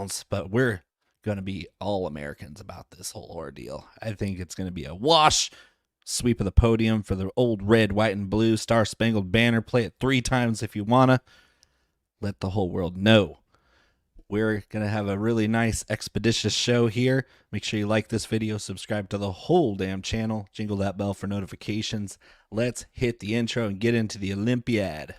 pounds, but we're going to be all Americans about this whole ordeal. I think it's going to be a wash. Sweep of the podium for the old red, white, and blue Star-Spangled Banner. Play it 3 times if you want to. Let the whole world know. We're going to have a really nice, expeditious show here. Make sure you like this video, subscribe to the whole damn channel, jingle that bell for notifications. Let's hit the intro and get into the Olympiad.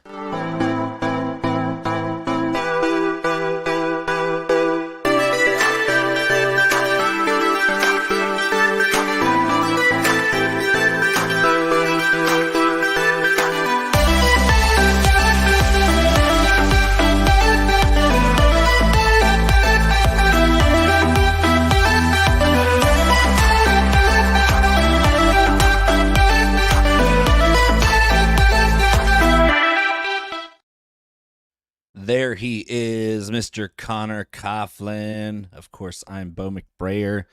There he is, Mr. Conor Coughlin. Of course, I'm Bo McBrayer.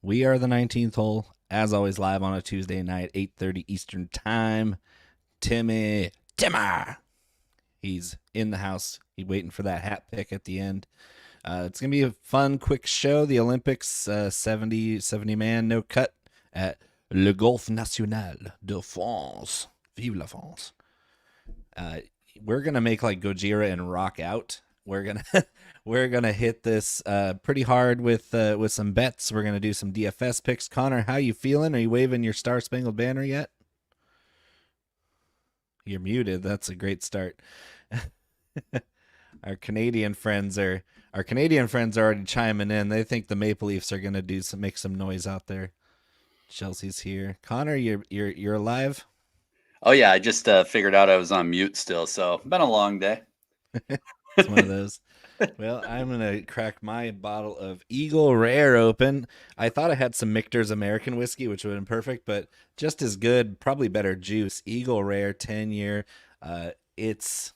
We are the 19th hole, as always, live on a Tuesday night, 8:30 Eastern Time. Timmer, he's in the house. He's waiting for that hat pick at the end. It's going to be a fun, quick show. The Olympics, 70 man, no cut at Le Golf National de France. Vive la France. We're gonna make like Gojira and rock out. We're gonna hit this pretty hard with some bets. We're gonna do some DFS picks. Connor, how you feeling? Are you waving your Star-Spangled Banner yet? You're muted. That's a great start. Our Canadian friends are already chiming in. They think the Maple Leafs are gonna make some noise out there. Chelsea's here. Connor, you're alive? Oh, yeah, I just figured out I was on mute still, so been a long day. It's one of those. Well, I'm going to crack my bottle of Eagle Rare open. I thought I had some Michter's American whiskey, which would have been perfect, but just as good, probably better juice. Eagle Rare 10-year. It's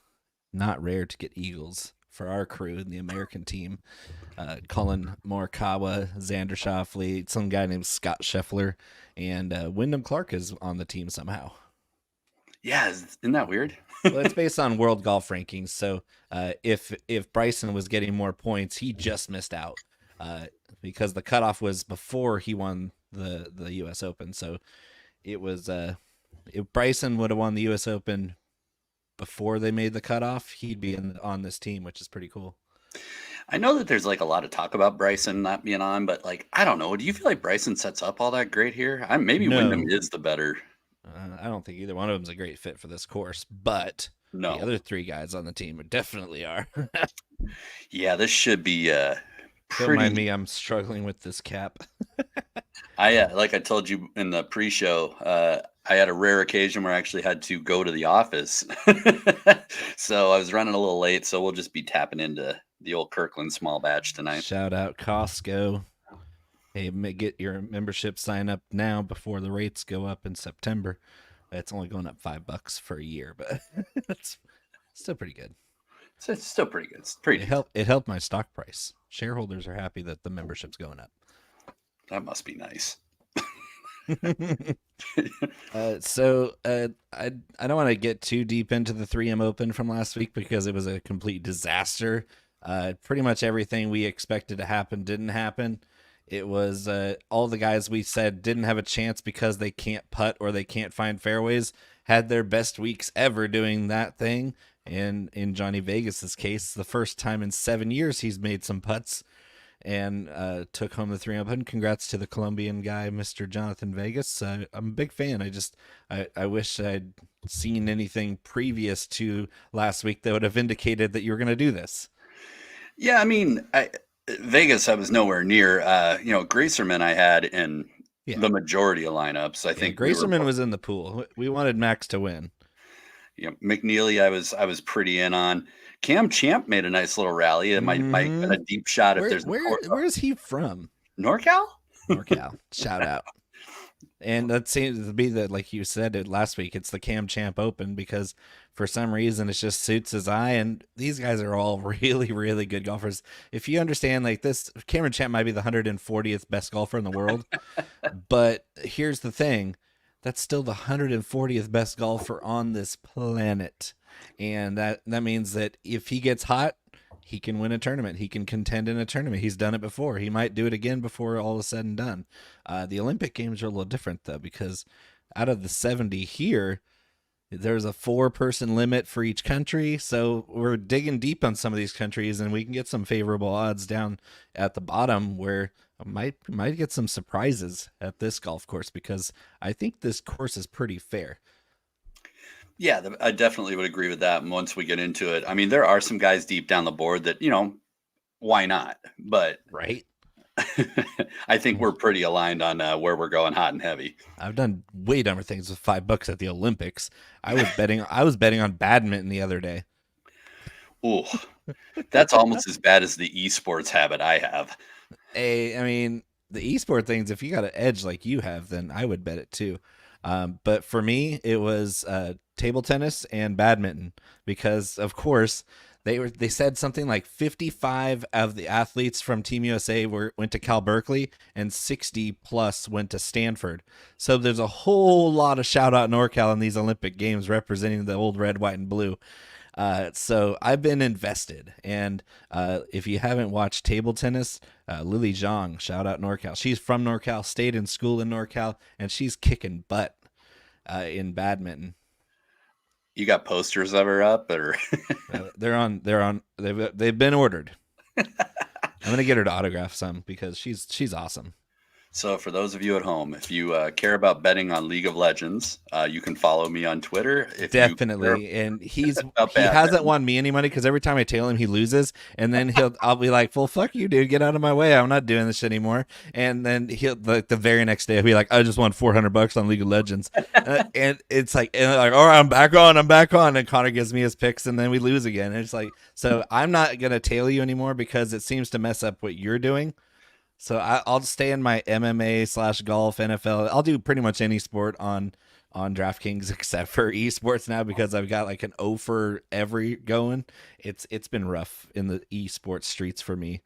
not rare to get Eagles for our crew in the American team. Colin Morikawa, Xander Schauffele, some guy named Scott Scheffler, and Wyndham Clark is on the team somehow. Yeah, isn't that weird? Well, it's based on world golf rankings. So if Bryson was getting more points, he just missed out because the cutoff was before he won the U.S. Open. So it was if Bryson would have won the U.S. Open before they made the cutoff, he'd be on this team, which is pretty cool. I know that there's like a lot of talk about Bryson not being on, but like I don't know. Do you feel like Bryson sets up all that great here? Maybe No. Wyndham is the better. I don't think either one of them is a great fit for this course, but No. the other 3 guys on the team definitely are. Yeah, this should be pretty. Don't mind me, I'm struggling with this cap. Like I told you in the pre-show, I had a rare occasion where I actually had to go to the office. So I was running a little late, so we'll just be tapping into the old Kirkland small batch tonight. Shout out Costco. Hey, get your membership sign up now before the rates go up in September. It's only going up $5 for a year, but it's still pretty good. It's still pretty good. It's pretty. It helped my stock price. Shareholders are happy that the membership's going up. That must be nice. I don't want to get too deep into the 3M Open from last week because it was a complete disaster. Pretty much everything we expected to happen didn't happen. It was all the guys we said didn't have a chance because they can't putt or they can't find fairways had their best weeks ever doing that thing. And in Johnny Vegas's case, the first time in 7 years he's made some putts and took home the 3 Open. Congrats to the Colombian guy, Mr. Jonathan Vegas. I'm a big fan. I wish I'd seen anything previous to last week that would have indicated that you were going to do this. Yeah, I mean, Vegas, I was nowhere near. Gracerman I had in the majority of lineups. I think Gracerman was in the pool. We wanted Max to win. McNeely, I was pretty in on. Cam Champ made a nice little rally. It might get a deep shot if there's. Where is he from? NorCal. NorCal. Shout out. And that seems to be like you said it last week, it's the Cam Champ Open because for some reason it just suits his eye. And these guys are all really, really good golfers. If you understand like this, Cameron Champ might be the 140th best golfer in the world. But here's the thing. That's still the 140th best golfer on this planet. And that means that if he gets hot, he can win a tournament. He can contend in a tournament. He's done it before. He might do it again before all is said and done. The Olympic Games are a little different, though, because out of the 70 here, there's a 4-person limit for each country. So we're digging deep on some of these countries, and we can get some favorable odds down at the bottom where I might get some surprises at this golf course, because I think this course is pretty fair. Yeah, I definitely would agree with that. And once we get into it, I mean, there are some guys deep down the board that, why not? But right. I think we're pretty aligned on where we're going hot and heavy. I've done way dumber things with $5 at the Olympics. I was betting on badminton the other day. Ooh, that's almost as bad as the esports habit I have. I mean, the esport things, if you got an edge like you have, then I would bet it too. But for me, it was table tennis and badminton, because of course they said something like 55 of the athletes from Team USA went to Cal Berkeley, and 60 plus went to Stanford. So there's a whole lot of Shoutout NorCal in these Olympic Games representing the old red, white, and blue. So I've been invested, and if you haven't watched table tennis, Lily Zhang, Shoutout NorCal. She's from NorCal, stayed in school in NorCal, and she's kicking butt in badminton. You got posters of her up, or they've been ordered. I'm gonna get her to autograph some, because she's awesome. So for those of you at home, if you care about betting on League of Legends, you can follow me on Twitter. Definitely. And he hasn't won me any money, because every time I tail him, he loses. And then I'll be like, well, fuck you, dude. Get out of my way. I'm not doing this shit anymore. And then the very next day, he'll be like, I just won $400 on League of Legends. And it's like, all right, I'm back on. And Connor gives me his picks, and then we lose again. And it's like, so I'm not going to tail you anymore, because it seems to mess up what you're doing. So I'll stay in my MMA/golf, NFL. I'll do pretty much any sport on DraftKings except for esports now, because I've got like an O for every going. It's been rough in the esports streets for me.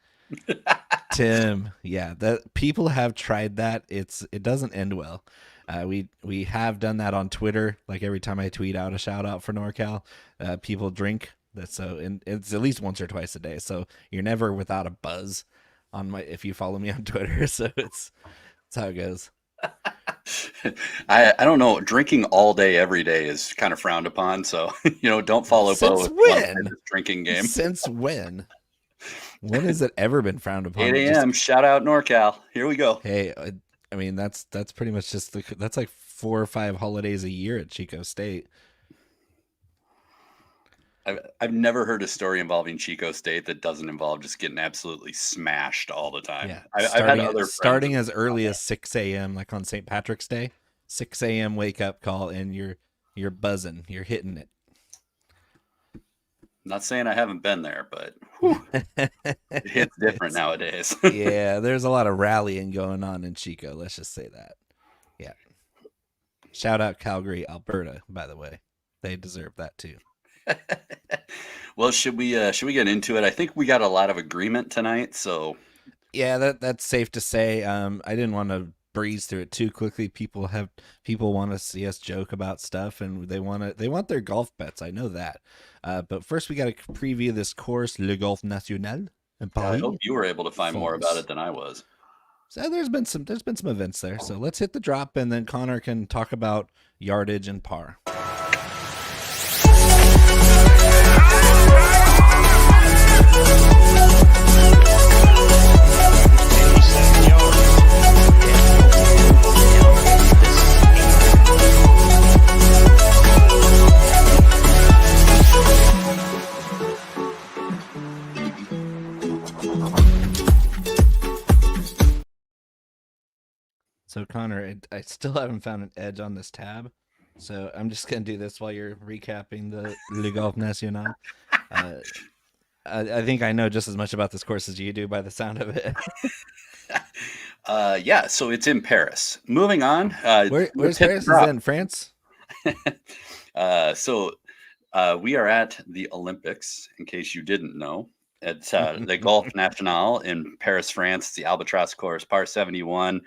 Tim, yeah, that people have tried that. It doesn't end well. We have done that on Twitter. Like every time I tweet out a shout out for NorCal, people drink. And it's at least once or twice a day. So you're never without a buzz if you follow me on Twitter. So that's how it goes. I don't know. Drinking all day every day is kind of frowned upon. So don't follow Bo with drinking game. Since when? When has it ever been frowned upon? 8 a.m. Shout out NorCal. Here we go. Hey, I mean that's pretty much just that's like 4 or 5 holidays a year at Chico State. I've never heard a story involving Chico State that doesn't involve just getting absolutely smashed all the time. Yeah, I've had starting as early as 6 a.m. like on St. Patrick's Day, 6 a.m. wake up call, and you're buzzing, you're hitting it. Not saying I haven't been there, but it hits different nowadays. Yeah, there's a lot of rallying going on in Chico. Let's just say that. Yeah. Shout out Calgary, Alberta, by the way. They deserve that too. Well, should we get into it? I think we got a lot of agreement tonight, so yeah, that's safe to say. I didn't want to breeze through it too quickly. People want to see us joke about stuff, and they want their golf bets. I know that. But first we got to preview this course, Le Golf National in Paris. I hope you were able to find more about it than I was. So there's been some events there. So let's hit the drop, and then Connor can talk about yardage and par. So Connor, I still haven't found an edge on this tab, so I'm just gonna do this while you're recapping the Le Golf National. I think I know just as much about this course as you do by the sound of it. Yeah, so it's in Paris. Moving on. Where's Paris? Is that in France? So we are at the Olympics, in case you didn't know. It's the Golf National in Paris, France. It's the Albatross course, par 71.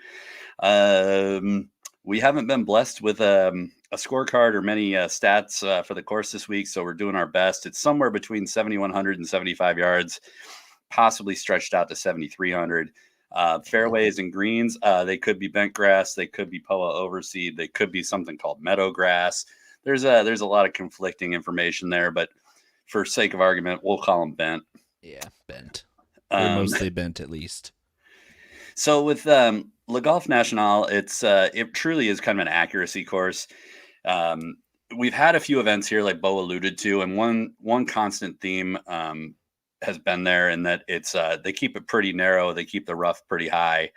we haven't been blessed with a scorecard or many stats for the course this week, so we're doing our best. It's somewhere between 7,100 and 75 yards, possibly stretched out to 7,300. Fairways and greens, they could be bent grass, they could be POA overseed, they could be something called meadow grass. There's a lot of conflicting information there, but for sake of argument, we'll call them bent. Yeah, bent. They're mostly bent, at least. So with Le Golf National, it truly is kind of an accuracy course. We've had a few events here, like Bo alluded to, and one constant theme has been there, in that it's they keep it pretty narrow, they keep the rough pretty high,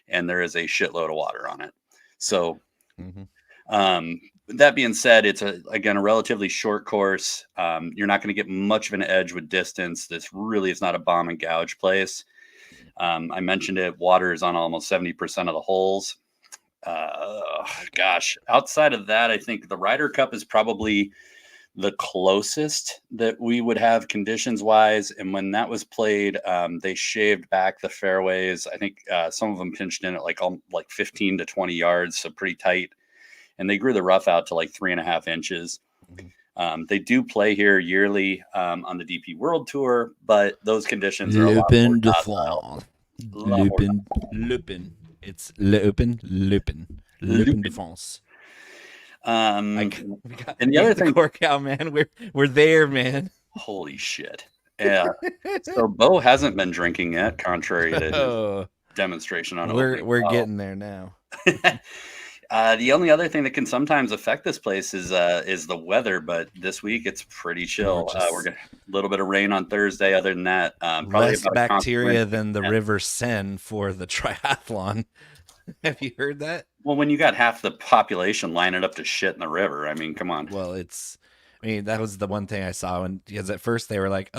and there is a shitload of water on it. So, that being said, it's again a relatively short course. You're not going to get much of an edge with distance. This really is not a bomb and gouge place. I mentioned it. Water is on almost 70% of the holes. Gosh, outside of that, I think the Ryder Cup is probably the closest that we would have conditions wise. And when that was played, they shaved back the fairways. I think some of them pinched in at like 15 to 20 yards, so pretty tight. And they grew the rough out to like 3.5 inches. They do play here yearly on the DP World Tour, but those conditions are Lupin de France. Lupin. It's Lupin de France. And the other thing, NorCal, man, we're there, man. Holy shit! Yeah. So Bo hasn't been drinking yet, contrary to his demonstration on. We're getting there now. The only other thing that can sometimes affect this place is the weather, but this week it's pretty chill. We're getting a little bit of rain on Thursday. Other than that, probably less bacteria than the River Seine for the triathlon. Have you heard that? Well, when you got half the population lining up to shit in the river, I mean, come on. Well, that was the one thing I saw, because at first they were like,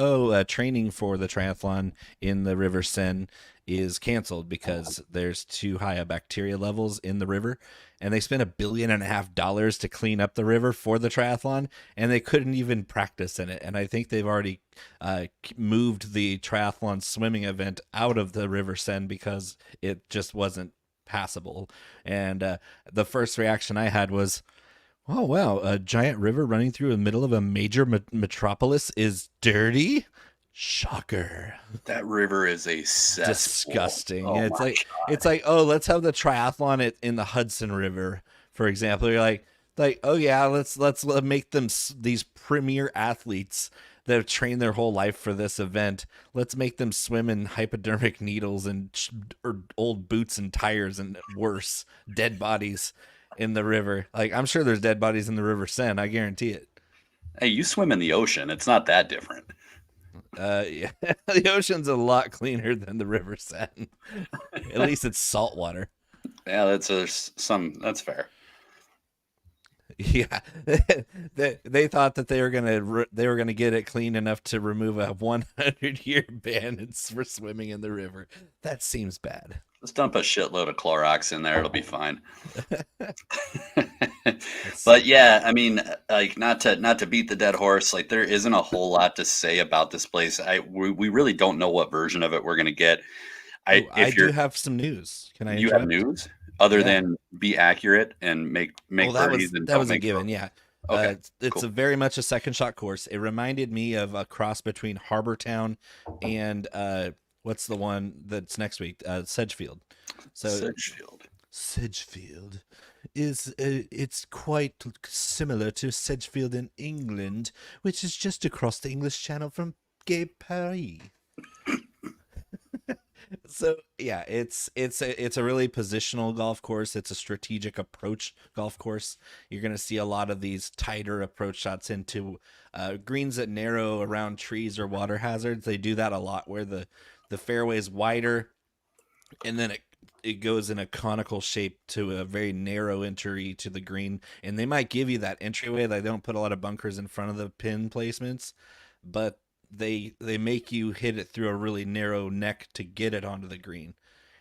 training for the triathlon in the River Seine is canceled because there's too high of bacteria levels in the river, and they spent $1.5 billion to clean up the river for the triathlon, and they couldn't even practice in it. And I think they've already moved the triathlon swimming event out of the River Seine because it just wasn't passable. And the first reaction I had was, oh wow, a giant river running through the middle of a major metropolis is dirty. Shocker. That river is a cesspool. Disgusting. It's like, oh, let's have the triathlon in the Hudson River, for example. You're like, oh yeah, let's make them these premier athletes that have trained their whole life for this event. Let's make them swim in hypodermic needles and or old boots and tires and worse, dead bodies in the river. Like, I'm sure there's dead bodies in the River Seine. I guarantee it. Hey, you swim in the ocean. It's not that different. Yeah, the ocean's a lot cleaner than the River Seine. At least it's salt water. Yeah, that's fair. Yeah, they thought that they were gonna get it clean enough to remove a 100-year ban for swimming in the river. That seems bad. Let's dump a shitload of Clorox in there; it'll be fine. But yeah, I mean, like, not to beat the dead horse, like, there isn't a whole lot to say about this place. We really don't know what version of it we're gonna get. I do have some news. Can I? You have news other than be accurate and make birdies. That was a given. Yeah. Okay. It's a very much a second shot course. It reminded me of a cross between Harbortown and what's the one that's next week? Sedgefield. So Sedgefield is it's quite similar to Sedgefield in England, which is just across the English Channel from Gay Paris. So yeah, it's a really positional golf course. It's a strategic approach golf course. You're going to see a lot of these tighter approach shots into greens that narrow around trees or water hazards. They do that a lot, where the fairway is wider, and then it goes in a conical shape to a very narrow entry to the green. And they might give you that entryway. They don't put a lot of bunkers in front of the pin placements, but they make you hit it through a really narrow neck to get it onto the green.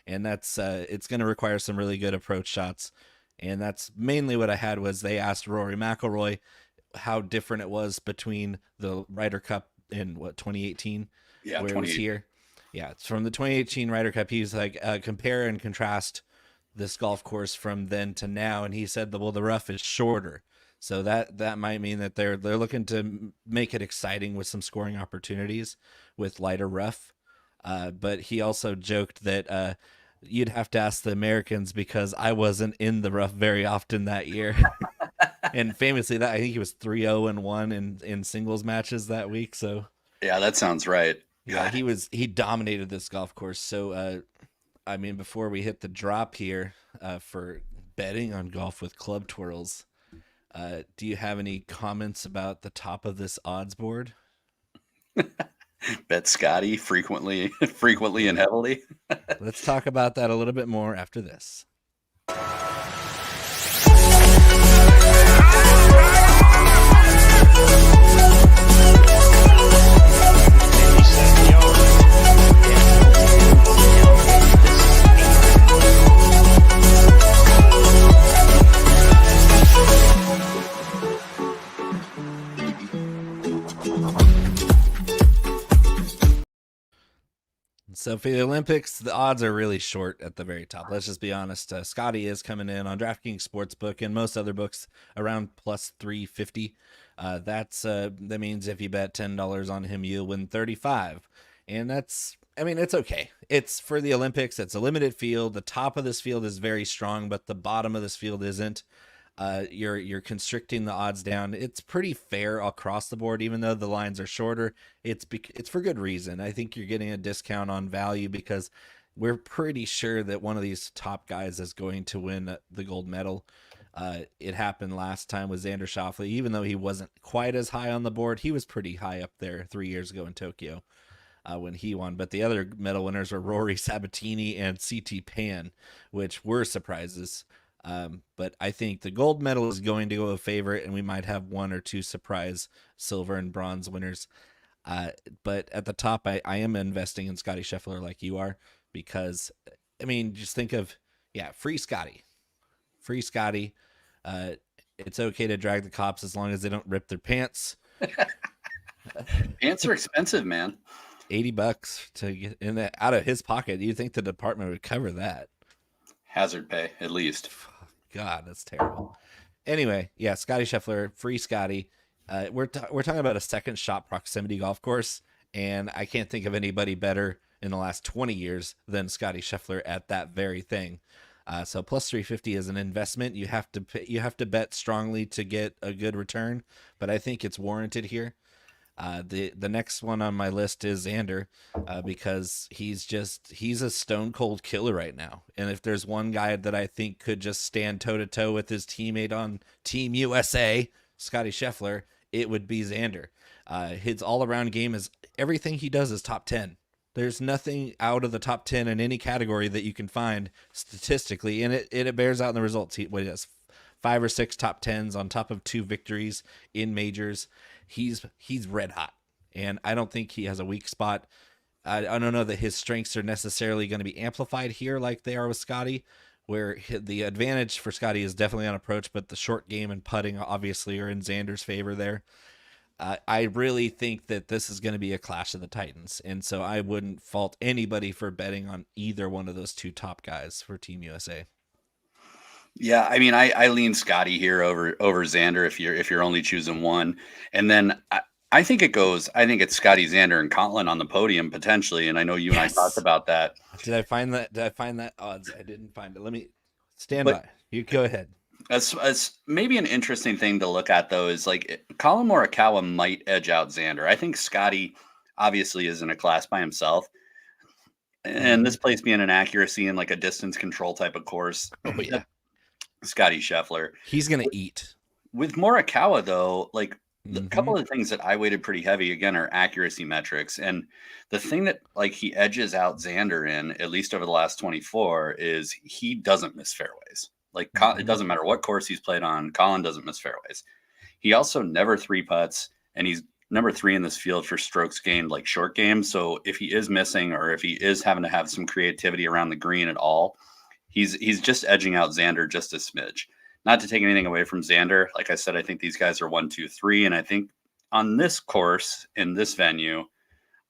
And that's it's going to require some really good approach shots. And that's mainly what I had. Was they asked Rory McIlroy how different it was between the Ryder Cup in 2018, where it was here. Yeah, it's from the 2018 Ryder Cup. He's like, compare and contrast this golf course from then to now, and he said the rough is shorter. So that might mean that they're looking to make it exciting with some scoring opportunities with lighter rough. But he also joked that you'd have to ask the Americans because I wasn't in the rough very often that year. And famously, that I think he was 3-0-1 in singles matches that week. So yeah, that sounds right. yeah, he dominated this golf course. So I mean, before we hit the drop here for betting on golf with Club Twirls, do you have any comments about the top of this odds board? Bet Scotty frequently and heavily. Let's talk about that a little bit more after this. So for the Olympics, the odds are really short at the very top. Let's just be honest. Scotty is coming in on DraftKings Sportsbook and most other books around plus 350. That means if you bet $10 on him, you'll win 35. And it's okay. It's for the Olympics. It's a limited field. The top of this field is very strong, but the bottom of this field isn't. You're constricting the odds down. It's pretty fair across the board, even though the lines are shorter. It's for good reason. I think you're getting a discount on value because we're pretty sure that one of these top guys is going to win the gold medal. It happened last time with Xander Schauffele. Even though he wasn't quite as high on the board, he was pretty high up there 3 years ago in Tokyo when he won. But the other medal winners were Rory Sabatini and CT Pan, which were surprises. But I think the gold medal is going to go a favorite, and we might have one or two surprise silver and bronze winners. But at the top, I am investing in Scotty Scheffler like you are, because, I mean, just think of, free Scotty. Free Scotty. It's okay to drag the cops as long as they don't rip their pants. Pants are expensive, man. $80 to get in that out of his pocket. You think the department would cover that? Hazard pay, at least. God, that's terrible. Anyway, Scotty Scheffler, free Scotty. We're talking about a second shot proximity golf course, and I can't think of anybody better in the last 20 years than Scotty Scheffler at that very thing. So plus 350 is an investment. You have to bet strongly to get a good return, but I think it's warranted here. The next one on my list is Xander, because he's a stone cold killer right now. And if there's one guy that I think could just stand toe to toe with his teammate on Team USA, Scotty Scheffler, it would be Xander. His all around game is everything he does is top 10. There's nothing out of the top 10 in any category that you can find statistically, and it bears out in the results. He has 5 or 6 top 10s on top of 2 victories in majors. He's red hot, and I don't think he has a weak spot. I don't know that his strengths are necessarily going to be amplified here like they are with Scotty, where the advantage for Scotty is definitely on approach, but the short game and putting obviously are in Xander's favor there. I really think that this is going to be a clash of the Titans, and so I wouldn't fault anybody for betting on either one of those 2 top guys for Team USA. Yeah, I mean, I lean Scotty here over Xander if you're only choosing one, and then I think it's Scotty, Xander, and Coughlin on the podium potentially. And I know you and I talked about that. Did I find that odds? I didn't find it. Let me stand by. You go ahead. As maybe an interesting thing to look at though is like Collin Morikawa might edge out Xander. I think Scotty obviously is in a class by himself. And this place being an accuracy and like a distance control type of course. Oh yeah. Scotty Scheffler. He's going to eat. With Morikawa, though, like a couple of things that I weighted pretty heavy, again, are accuracy metrics. And the thing that like he edges out Xander in, at least over the last 24, is he doesn't miss fairways. Like it doesn't matter what course he's played on, Collin doesn't miss fairways. He also never 3-putts, and he's number 3 in this field for strokes gained, like short game. So if he is missing or if he is having to have some creativity around the green at all, he's just edging out Xander just a smidge. Not to take anything away from Xander. Like I said, I think these guys are 1, 2, 3. And I think on this course, in this venue,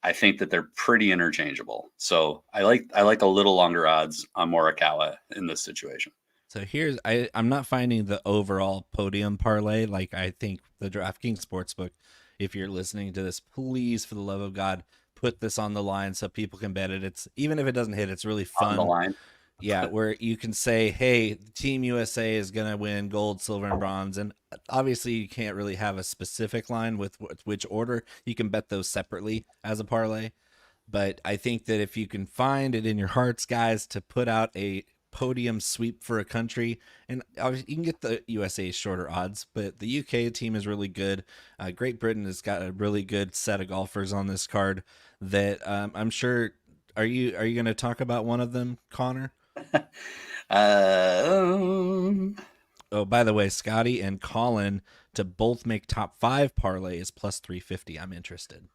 I think that they're pretty interchangeable. So I like a little longer odds on Morikawa in this situation. So here's I'm not finding the overall podium parlay. Like I think the DraftKings Sportsbook, if you're listening to this, please for the love of God, put this on the line so people can bet it. It's even if it doesn't hit, it's really On the fun. line. Yeah, where you can say, hey, Team USA is going to win gold, silver, and bronze. And obviously, you can't really have a specific line with which order. You can bet those separately as a parlay. But I think that if you can find it in your hearts, guys, to put out a podium sweep for a country, and obviously you can get the USA shorter odds, but the UK team is really good. Great Britain has got a really good set of golfers on this card that I'm sure. Are you going to talk about one of them, Connor? Oh, by the way, Scotty and Colin to both make top 5 parlay is plus 350. I'm interested.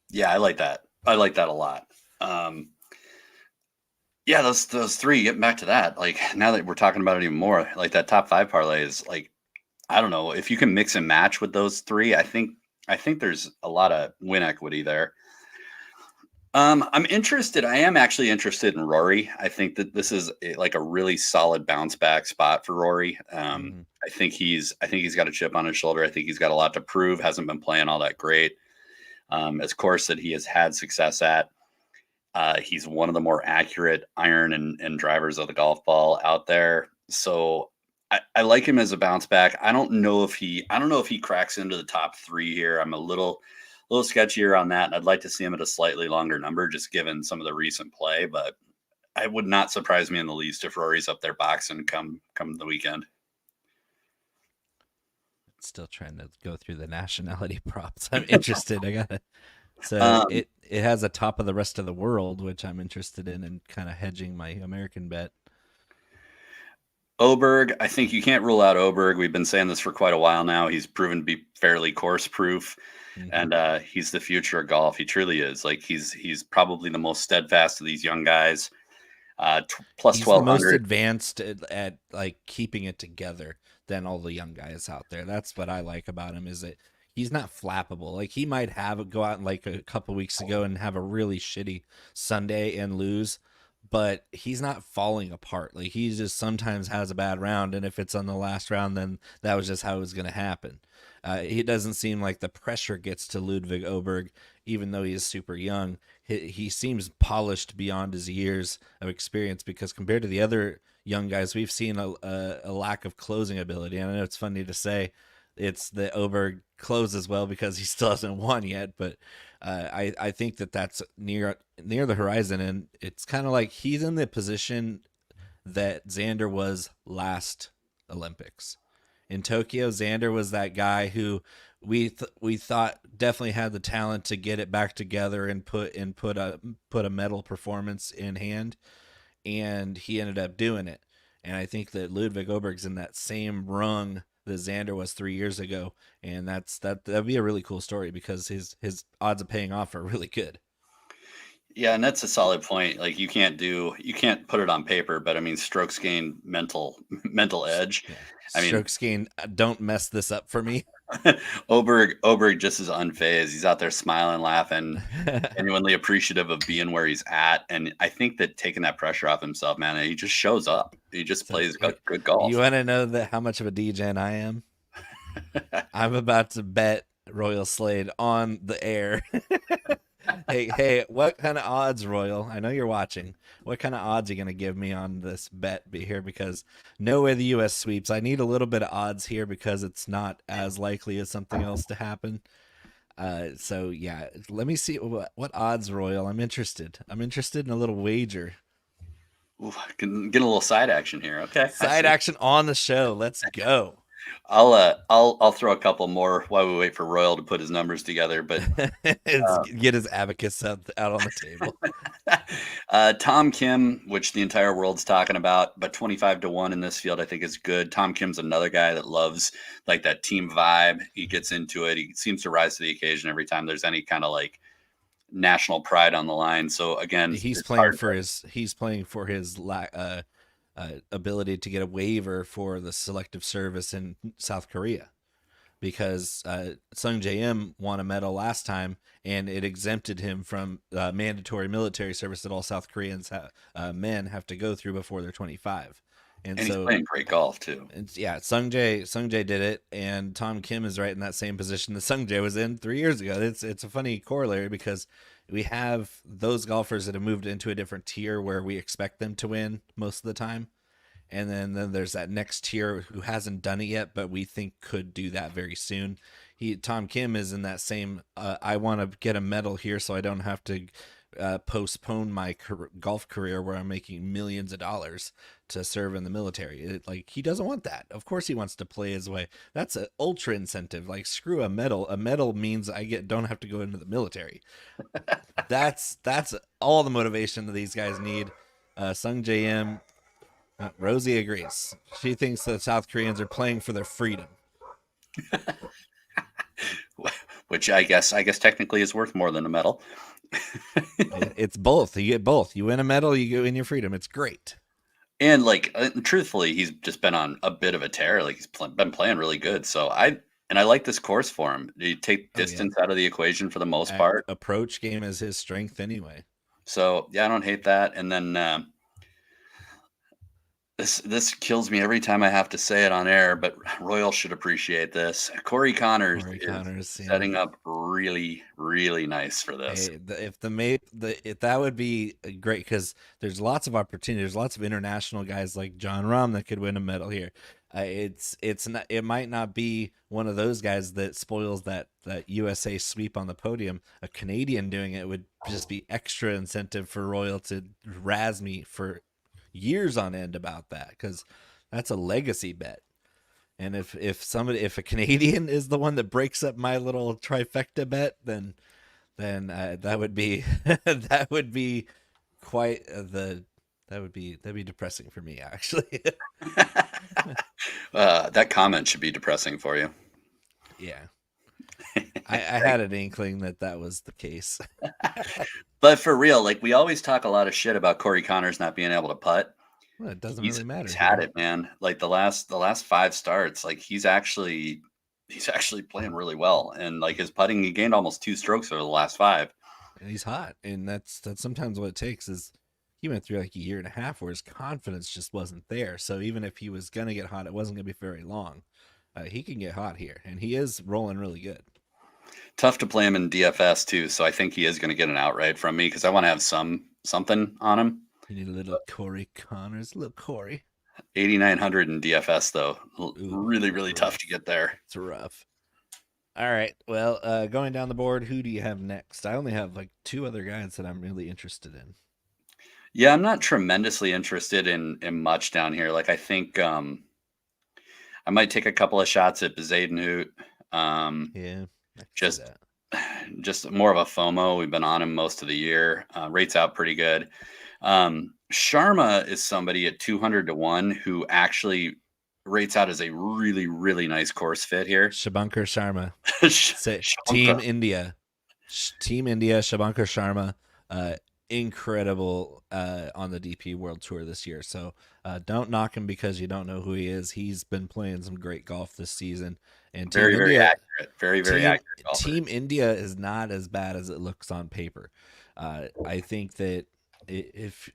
Yeah, I like that. I like that a lot. Yeah, those three, getting back to that, like now that we're talking about it even more, like that top 5 parlay is like, I don't know if you can mix and match with those three. I think there's a lot of win equity there. I'm interested. I am actually interested in Rory. I think that this is like a really solid bounce back spot for Rory. I think he's got a chip on his shoulder. I think he's got a lot to prove. Hasn't been playing all that great. As course that he has had success at. He's one of the more accurate iron and drivers of the golf ball out there. So I like him as a bounce back. I don't know if he cracks into the top 3 here. I'm a little sketchier on that, and I'd like to see him at a slightly longer number, just given some of the recent play. But it would not surprise me in the least if Rory's up there boxing come the weekend. Still trying to go through the nationality props. I'm interested. I got it. So it has a top of the rest of the world, which I'm interested in, and kind of hedging my American bet. Oberg, I think you can't rule out Oberg. We've been saying this for quite a while now. He's proven to be fairly course proof, and he's the future of golf. He truly is. Like he's probably the most steadfast of these young guys. Plus 1,200. Most advanced at like keeping it together than all the young guys out there. That's what I like about him, is that he's not flappable. Like he might go out like a couple weeks ago and have a really shitty Sunday and lose, but he's not falling apart. Like he just sometimes has a bad round, and if it's on the last round, then that was just how it was going to happen. He doesn't seem like the pressure gets to Ludwig Oberg, even though he is super young. He seems polished beyond his years of experience, because compared to the other young guys, we've seen a lack of closing ability. And I know it's funny to say it's the Oberg closes well because he still hasn't won yet, but I think that's near the horizon, and it's kind of like he's in the position that Xander was last Olympics. In Tokyo, Xander was that guy who we thought definitely had the talent to get it back together and put a medal performance in hand, and he ended up doing it. And I think that Ludwig Oberg's in that same rung that Xander was 3 years ago, and that'd be a really cool story, because his odds of paying off are really good. Yeah, and that's a solid point. Like you can't put it on paper, but I mean, strokes gain mental edge. Yeah. I mean, strokes gain. Don't mess this up for me. Oberg just is unfazed. He's out there smiling, laughing, genuinely appreciative of being where he's at. And I think that taking that pressure off himself, man, he just shows up. He just plays good golf. You want to know how much of a DGen I am? I'm about to bet Royal Slade on the air. Hey, what kind of odds, Royal? I know you're watching. What kind of odds are you going to give me on this bet here? Because no way the U.S. sweeps. I need a little bit of odds here, because it's not as likely as something else to happen. So, yeah, let me see what odds, Royal. I'm interested. I'm interested in a little wager. Ooh, I can get a little side action here. Okay. Side action on the show. Let's go. I'll throw a couple more while we wait for Royal to put his numbers together, but get his abacus out on the table. Tom Kim, which the entire world's talking about, but 25-1 in this field I think is good. Tom Kim's another guy that loves like that team vibe. He gets into it. He seems to rise to the occasion every time there's any kind of like national pride on the line. So again, he's playing for his ability to get a waiver for the selective service in South Korea. because Sung J.M. won a medal last time, and it exempted him from mandatory military service that all South Koreans men have to go through before they're 25. And And he's so, playing great golf too. yeah, Sung Jae did it, and Tom Kim is right in that same position that Sung Jae was in 3 years ago. It's a funny corollary because we have those golfers that have moved into a different tier where we expect them to win most of the time, and then there's that next tier who hasn't done it yet, but we think could do that very soon. Tom Kim is in that same. I want to get a medal here, so I don't have to postpone my golf career where I'm making millions of dollars to serve in the military. Like, he doesn't want that. Of course, he wants to play his way. That's an ultra incentive. Like, screw a medal. A medal means don't have to go into the military. That's all the motivation that these guys need. Sung J.M. Rosie agrees. She thinks that South Koreans are playing for their freedom. Which I guess technically is worth more than a medal. It's both. You get both. You win a medal, you go in your freedom. It's great. And like, truthfully, he's just been on a bit of a tear. Like, he's been playing really good. So I like this course for him. You take distance out of the equation for the most part. Approach game is his strength anyway. So yeah, I don't hate that. And then this kills me every time I have to say it on air, but Royal should appreciate this. Corey Connors is setting up really, really nice for this. Hey, if that would be great, because there's lots of opportunity. There's lots of international guys like Jon Rahm that could win a medal here. It might not be one of those guys that spoils that USA sweep on the podium. A Canadian doing it would just be extra incentive for Royal to razz me for years on end about that, because that's a legacy bet. And if a Canadian is the one that breaks up my little trifecta bet, then that would be that would be quite that'd be depressing for me, actually. That comment should be depressing for you. Yeah. I had an inkling that was the case. But for real, like, we always talk a lot of shit about Corey Connors not being able to putt. Well, it doesn't really matter. He's had it, man. Like, the last 5 starts, like, he's actually playing really well. And like, his putting, he gained almost 2 strokes over the last 5. And he's hot, and that's sometimes what it takes. Is he went through like a year and a half where his confidence just wasn't there. So even if he was gonna get hot, it wasn't gonna be very long. He can get hot here, and he is rolling really good. Tough to play him in DFS too, so I think he is going to get an outright from me because I want to have something on him. You need a little Corey Connors, little Corey. 8,900 in DFS though. Really, really tough to get there. It's rough. All right, well, going down the board, who do you have next? I only have like 2 other guys that I'm really interested in. Yeah, I'm not tremendously interested in much down here. Like, I think I might take a couple of shots at Bezadenhout. Yeah. Just more of a FOMO. We've been on him most of the year. Rates out pretty good. Sharma is somebody at 200-1 who actually rates out as a really, really nice course fit here. Shabankar Sharma. Team India, Shabankar Sharma, incredible on the DP World Tour this year. So don't knock him because you don't know who he is. He's been playing some great golf this season. And very accurate. Very accurate golfer. Team India is not as bad as it looks on paper. I think that if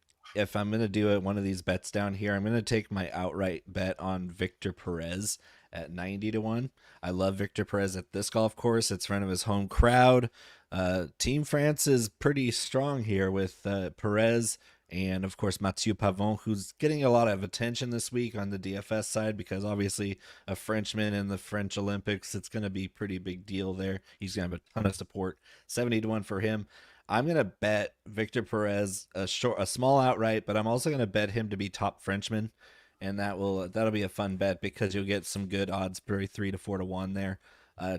I'm going to do one of these bets down here, I'm going to take my outright bet on Victor Perez at 90-1. I love Victor Perez at this golf course. It's in front of his home crowd. Team France is pretty strong here with Perez and, of course, Mathieu Pavon, who's getting a lot of attention this week on the DFS side because, obviously, a Frenchman in the French Olympics, it's going to be a pretty big deal there. He's going to have a ton of support. 70-1 for him. I'm going to bet Victor Perez a small outright, but I'm also going to bet him to be top Frenchman, and that'll be a fun bet because you'll get some good odds, probably 3 to 4 to 1 there,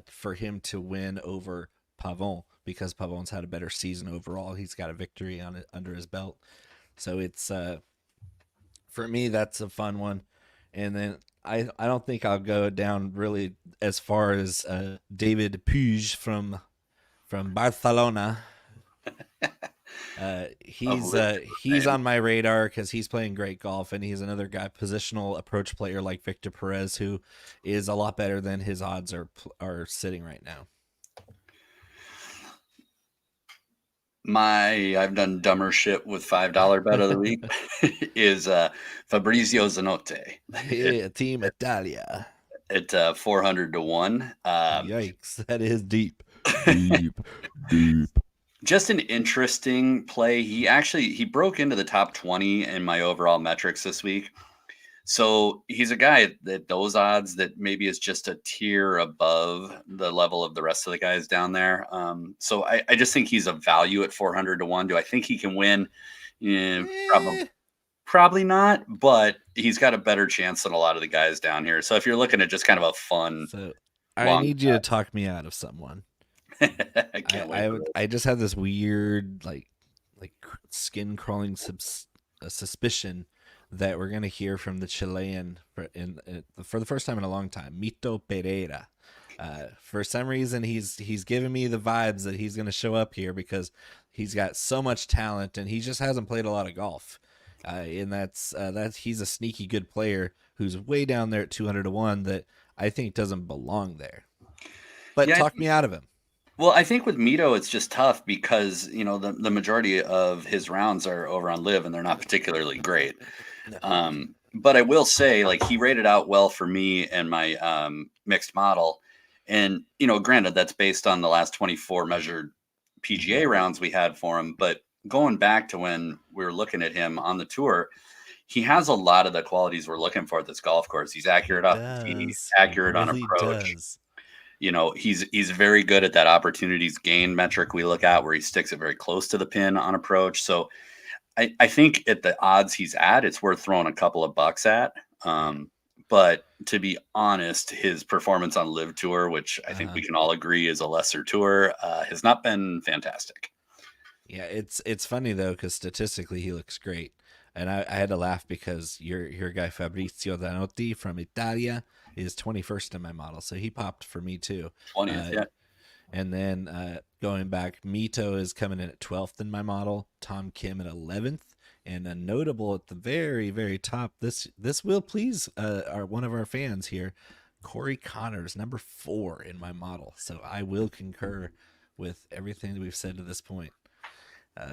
for him to win over Pavon because Pavon's had a better season overall. He's got a victory on it under his belt. So it's for me, that's a fun one. And then I don't think I'll go down really as far as David Puig from Barcelona. of Live Tour He's fame. on my radar because he's playing great golf, and he's another guy, positional approach player like Victor Perez, who is a lot better than his odds are sitting right now. I've done dumber shit with $5 bet of the week is Fabrizio Zanotti Yeah, Team Italia. at 400 to 1. Yikes, that is deep. Deep, deep. Just an interesting play. He broke into the top 20 in my overall metrics this week. So he's a guy that those odds that maybe is just a tier above the level of the rest of the guys down there. So I just think he's a value at 400 to 1. Do I think he can win? Yeah, probably not, but he's got a better chance than a lot of the guys down here. So if you're looking at just kind of a fun, So I long need you to talk me out of someone. I can't wait. I just have this weird like skin crawling suspicion that we're gonna hear from the Chilean for the first time in a long time, Mito Pereira. For some reason, he's giving me the vibes that he's gonna show up here because he's got so much talent and he just hasn't played a lot of golf. And that's he's a sneaky good player who's way down there at 200 to 1 that I think doesn't belong there. But Yeah, talk me out of him. well, I think with Mito, it's just tough because the majority of his rounds are over on Live, and they're not particularly great. No. But I will say, like, he rated out well for me and my mixed model, and granted, that's based on the last 24 measured PGA rounds we had for him. But going back to when we were looking at him on the tour, he has a lot of the qualities we're looking for at this golf course. He's accurate off the tee, accurate on approach. Does. He's very good at that opportunities gain metric we look at where he sticks it very close to the pin on approach. So I think at the odds he's at, it's worth throwing a couple of bucks at. But to be honest, his performance on Live Tour, which I think we can all agree is a lesser tour, has not been fantastic. Yeah, it's funny though because statistically he looks great, and I had to laugh because your guy Fabrizio Zanotti from Italia is 21st in my model, so he popped for me too. 20th, yeah. And then going back, Mito is coming in at 12th in my model, Tom Kim at 11th, and a notable at the very, very top. This will please one of our fans here, Corey Connors, number 4 in my model. So I will concur with everything that we've said to this point.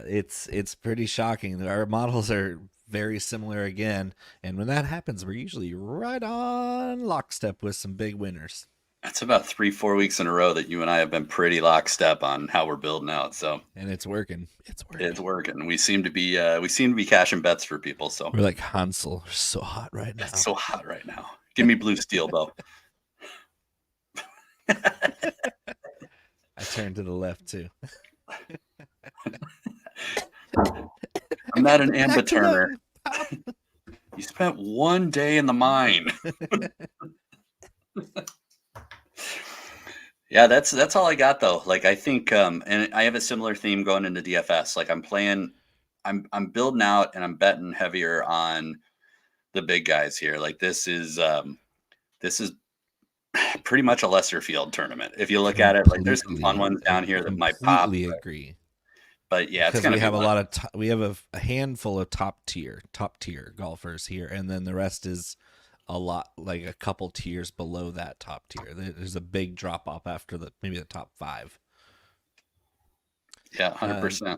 It's pretty shocking. Our models are very similar again, and when that happens, we're usually right on lockstep with some big winners. That's about 3-4 weeks in a row that you and I have been pretty lockstep on how we're building out. So, and it's working. It's working. We seem to be cashing bets for people. So we're like Hansel. We're so hot right now. It's so hot right now. Give me blue steel, Bo. I turned to the left too. I'm not an ambit-turner. You spent one day in the mine. Yeah, that's all I got though. Like I think and I have a similar theme going into DFS. Like I'm building out and I'm betting heavier on the big guys here. Like this is pretty much a lesser field tournament. If you look at it, like there's some fun ones down here that might pop. Completely agree. But yeah, because we have a lot of we have a handful of top tier golfers here, and then the rest is a lot, like a couple tiers below that top tier. There's a big drop off after maybe the top 5. Yeah, 100%.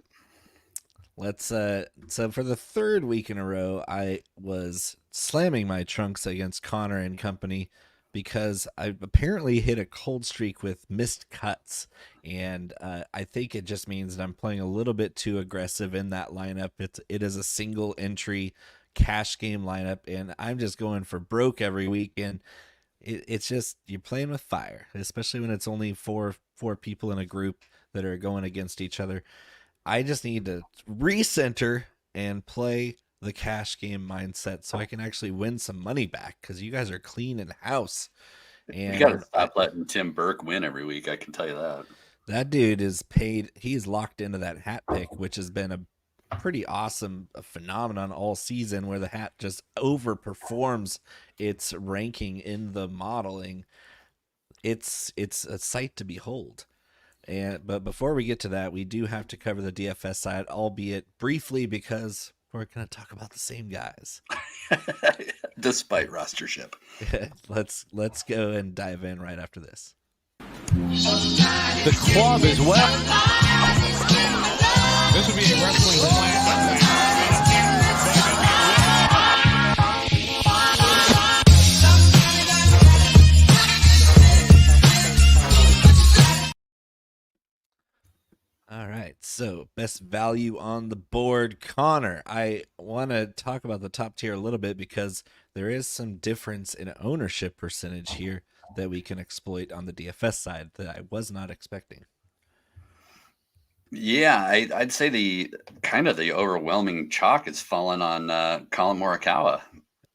Let's so for the 3rd week in a row, I was slamming my trunks against Connor and company because I apparently hit a cold streak with missed cuts, and I think it just means that I'm playing a little bit too aggressive in that lineup. It is a single entry cash game lineup, and I'm just going for broke every week, and it's just you're playing with fire, especially when it's only four people in a group that are going against each other. I just need to recenter and play the cash game mindset so I can actually win some money back because you guys are clean in house. And you gotta stop letting Tim Burke win every week. I can tell you that. That dude is paid. He's locked into that hat pick, which has been a pretty awesome phenomenon all season where the hat just overperforms its ranking in the modeling. It's a sight to behold. But before we get to that, we do have to cover the DFS side, albeit briefly, because we're going to talk about the same guys. Despite rostership. Let's go and dive in right after this. The club as well. This would be a wrestling classic. All right, so best value on the board, Connor. I want to talk about the top tier a little bit because there is some difference in ownership percentage here that we can exploit on the DFS side that I was not expecting. Yeah, I'd say the overwhelming chalk is falling on Collin Morikawa.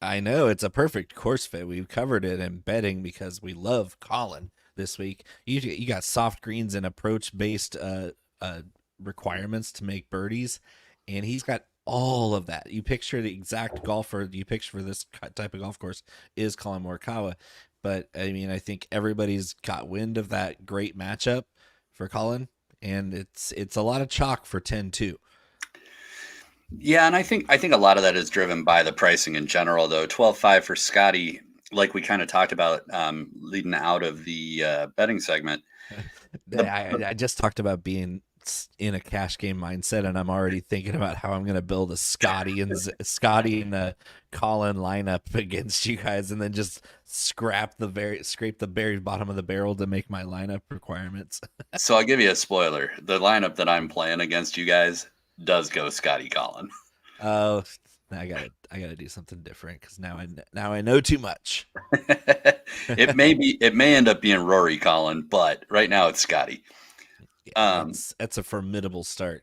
I know it's a perfect course fit. We've covered it in betting because we love Collin this week. You got soft greens and approach based requirements to make birdies, and he's got all of that. You picture the exact golfer you picture for this type of golf course is Collin Morikawa. But I mean, I think everybody's got wind of that great matchup for Collin, and it's a lot of chalk for 10-2. Yeah, and I think a lot of that is driven by the pricing in general, though. 12.5 for Scotty, like we kind of talked about leading out of the betting segment. I just talked about being in a cash game mindset, and I'm already thinking about how I'm going to build a Scotty and Collin lineup against you guys, and then just scrape the very bottom of the barrel to make my lineup requirements. So I'll give you a spoiler: the lineup that I'm playing against you guys does go Scotty Collin. Oh, I gotta do something different because now I know too much. It may end up being Rory Collin, but right now it's Scotty. Yeah, that's a formidable start.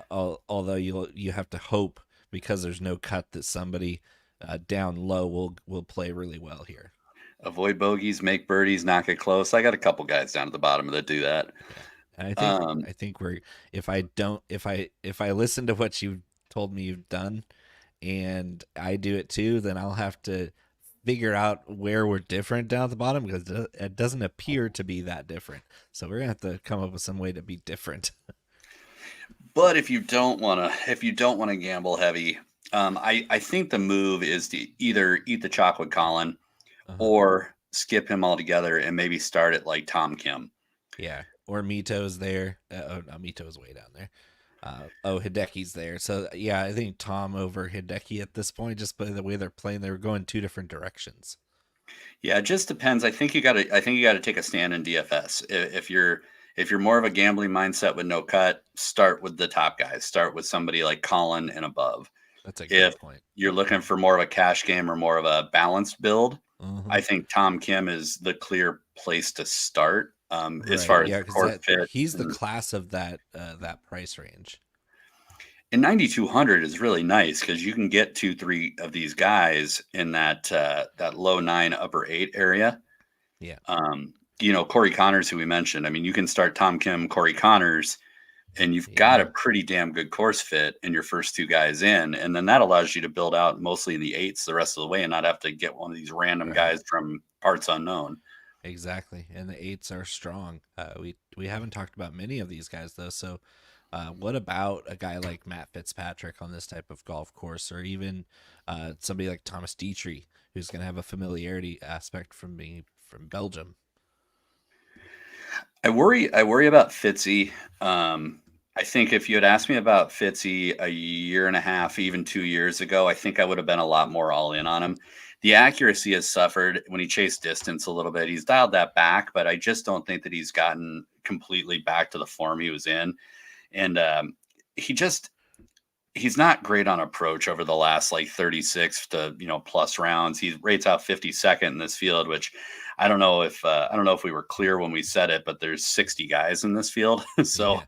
Although you have to hope because there's no cut that somebody down low will play really well here. Avoid bogeys, make birdies, knock it close. I got a couple guys down at the bottom that do that. Yeah. And I think if I listen to what you've told me you've done, and I do it too, then I'll have to figure out where we're different down at the bottom because it doesn't appear to be that different. So we're gonna have to come up with some way to be different. But if you don't want to gamble heavy, I think the move is to either eat the chocolate Collin or skip him altogether and maybe start it like Tom Kim. Yeah, or Mito's there. No, Mito's way down there. Hideki's there. So yeah, I think Tom over Hideki at this point, just by the way they're playing, they're going two different directions. Yeah, it just depends. I think you got to take a stand in DFS. If you're more of a gambling mindset with no cut, start with the top guys. Start with somebody like Collin and above. That's a good point. You're looking for more of a cash game or more of a balanced build, I think Tom Kim is the clear place to start. As far as course fit, he's the class of that price range. And 9,200 is really nice because you can get 2-3 of these guys in that low 9, upper 8 area. Yeah. Corey Connors, who we mentioned. I mean, you can start Tom Kim, Corey Connors, and you've got a pretty damn good course fit in your first 2 guys in, and then that allows you to build out mostly in the 8s the rest of the way and not have to get one of these random guys from parts unknown. Exactly, and the 8s are strong. We haven't talked about many of these guys though. So, what about a guy like Matt Fitzpatrick on this type of golf course, or even somebody like Thomas Dietrich, who's going to have a familiarity aspect from being from Belgium? I worry about Fitzy. I think if you had asked me about Fitzy a year and a half, even 2 years ago, I think I would have been a lot more all in on him. The accuracy has suffered when he chased distance a little bit. He's dialed that back, but I just don't think that he's gotten completely back to the form he was in. And he's not great on approach over the last like 36 to plus rounds. He rates out 52nd in this field, which I don't know if we were clear when we said it, but there's 60 guys in this field. So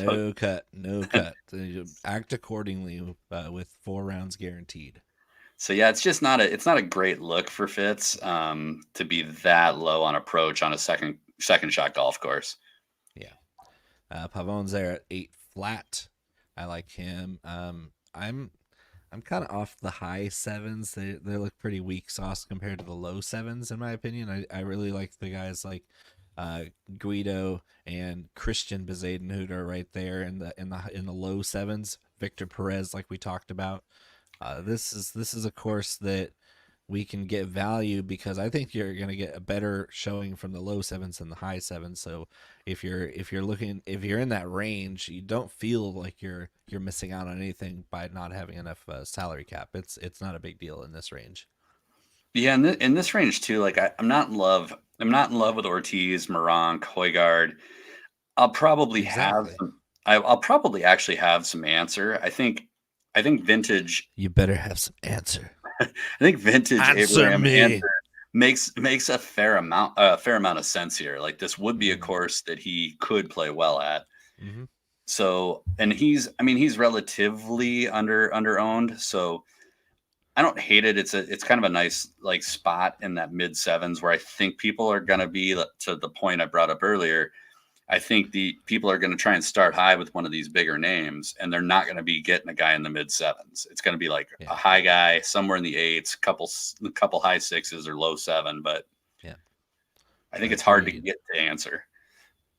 no cut. Act accordingly with 4 rounds guaranteed. So yeah, it's not a great look for Fitz to be that low on approach on a second shot golf course. Yeah. Pavon's there at 8 flat. I like him. I'm kind of off the high 7s. They look pretty weak sauce compared to the low 7s in my opinion. I really like the guys like Guido and Christian Bezadenhout are right there in the low sevens. Victor Perez, like we talked about. This is a course that we can get value because I think you're going to get a better showing from the low sevens than the high sevens. So if you're in that range, you don't feel like you're missing out on anything by not having enough salary cap. It's not a big deal in this range. Yeah, in this range too, like I'm not in love. I'm not in love with Ortiz, Moronk, Højgaard. I'll probably Exactly. have some. I'll probably actually have some answer. I think vintage. You better have some answer. I think vintage Answer Abraham me. answer makes a fair amount of sense here. Like this would be a Mhm. course that he could play well at. Mm-hmm. So, and he's relatively under owned. So I don't hate it. It's kind of a nice like spot in that mid sevens where I think people are going to be, to the point I brought up earlier. I think the people are going to try and start high with one of these bigger names, and they're not going to be getting a guy in the mid sevens. It's going to be like a high guy somewhere in the eights, couple high sixes or low seven. But yeah, I think it's hard to get to answer.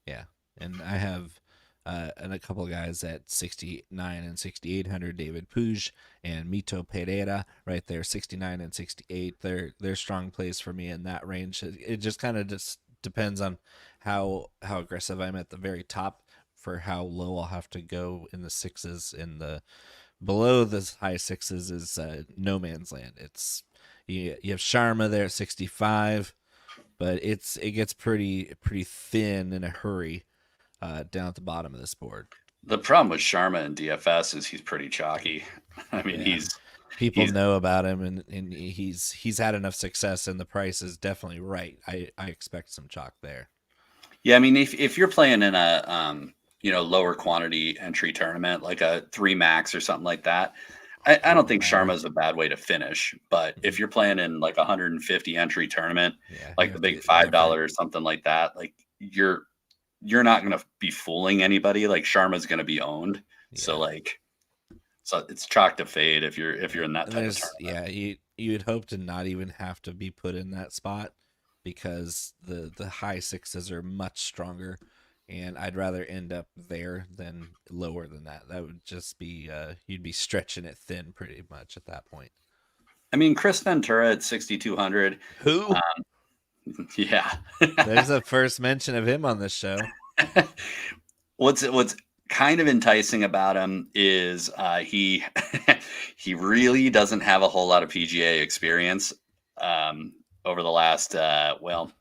Yeah, and I have and a couple of guys at 69 and 6,800, David Puig and Mito Pereira right there, 69 and 68. They're strong plays for me in that range. It just kind of just depends on how aggressive I'm at the very top for how low I'll have to go in the sixes. In the below the high sixes is no man's land. It's you have Sharma there at 65, but it gets pretty thin in a hurry down at the bottom of this board. The problem with Sharma and DFS is he's pretty chalky. I mean, people know about him, and he's had enough success, and the price is definitely right. I expect some chalk there. Yeah, I mean, if you're playing in a lower quantity entry tournament like a 3 max or something like that, I don't think Sharma is a bad way to finish. But if you're playing in like a 150 entry tournament, like the big $5 or something like that, like you're not going to be fooling anybody. Like Sharma's going to be owned. Yeah. So it's chalk to fade if you're in that type of tournament. Yeah, you'd hope to not even have to be put in that spot because the high sixes are much stronger, and I'd rather end up there than lower than that. That would just be you'd be stretching it thin pretty much at that point. I mean, Chris Ventura at 6,200. Who? Yeah. There's a first mention of him on this show. What's kind of enticing about him is he really doesn't have a whole lot of PGA experience over the last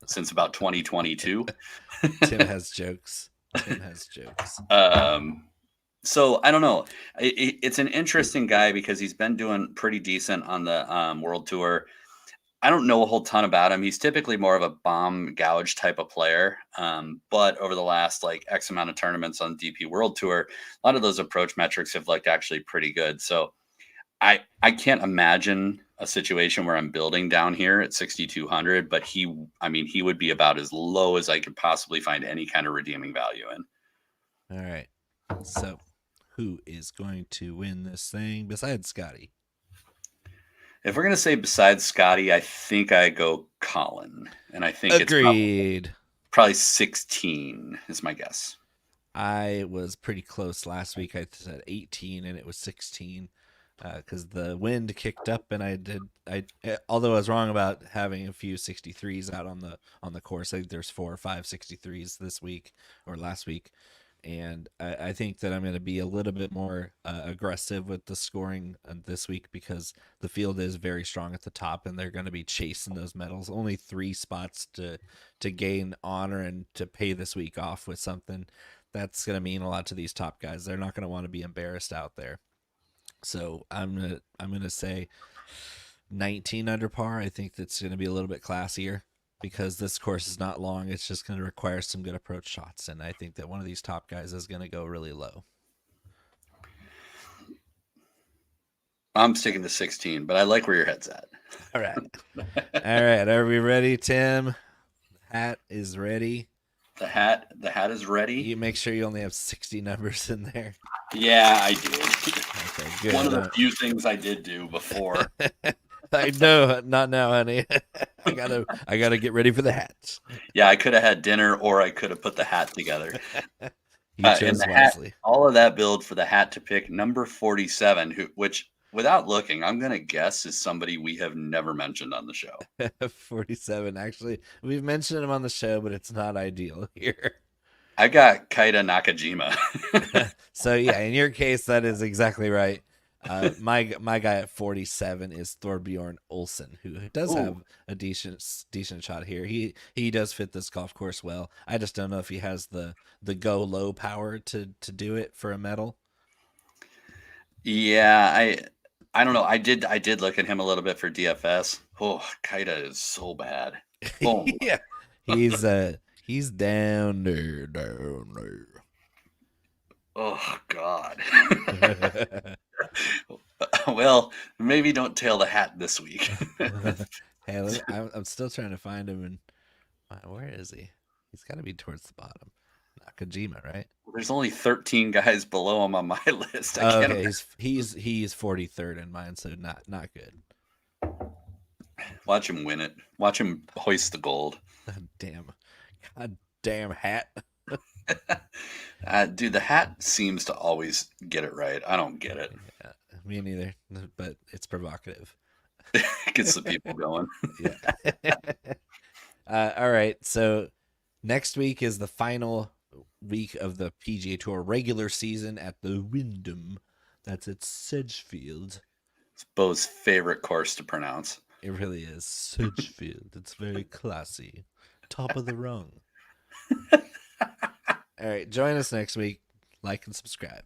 since about 2022. Tim has jokes. So I don't know. It's an interesting guy because he's been doing pretty decent on the World Tour. I don't know a whole ton about him. He's typically more of a bomb gouge type of player. But over the last like X amount of tournaments on DP World Tour, a lot of those approach metrics have looked actually pretty good. So I can't imagine a situation where I'm building down here at 6,200, but he would be about as low as I could possibly find any kind of redeeming value in. All right. So who is going to win this thing besides Scotty? If we're going to say besides Scotty, I think I go Colin. And I think Agreed. It's probably 16 is my guess. I was pretty close last week. I said 18 and it was 16 because the wind kicked up, and although I was wrong about having a few 63s out on the course. I think there's 4 or 5 63s this week or last week. And I think that I'm going to be a little bit more aggressive with the scoring this week because the field is very strong at the top, and they're going to be chasing those medals. Only 3 spots to gain honor and to pay this week off with something. That's going to mean a lot to these top guys. They're not going to want to be embarrassed out there. So I'm gonna say 19 under par. I think that's going to be a little bit classier, because this course is not long. It's just going to require some good approach shots. And I think that one of these top guys is going to go really low. I'm sticking to 16, but I like where your head's at. All right. All right. Are we ready, Tim? The hat is ready. The hat is ready. You make sure you only have 60 numbers in there. Yeah, I did. Okay, good. One of the few things I did do before. I know, not now, honey. I gotta get ready for the hats. Yeah, I could have had dinner, or I could have put the hat together. You And chose the hat, wisely. all of that build for the hat to pick number 47, which without looking, I'm gonna guess is somebody we have never mentioned on the show. 47. Actually, we've mentioned him on the show, but it's not ideal here. I got Kaida Nakajima. So yeah, in your case, that is exactly right. My guy at 47 is Thorbjorn Olsen, who does have a decent shot here. He does fit this golf course well. I just don't know if he has the go low power to do it for a medal. Yeah, I don't know. I did look at him a little bit for DFS. Oh, Kaida is so bad. Boom. Yeah, he's down there. Oh God. Well, maybe don't tail the hat this week. Hey, I'm still trying to find him, and where is he? He's got to be towards the bottom. Nakajima, right? There's only 13 guys below him on my list. Okay, he's 43rd in mine, so not good. Watch him win it. Watch him hoist the gold. God damn hat. Dude, the hat seems to always get it right. I don't get it. Yeah, me neither, but it's provocative. Gets the people going. Yeah. All right, so next week is the final week of the PGA Tour regular season at the Wyndham. That's at Sedgefield. It's Bo's favorite course to pronounce. It really is. Sedgefield. It's very classy. Top of the rung. All right, join us next week. Like and subscribe.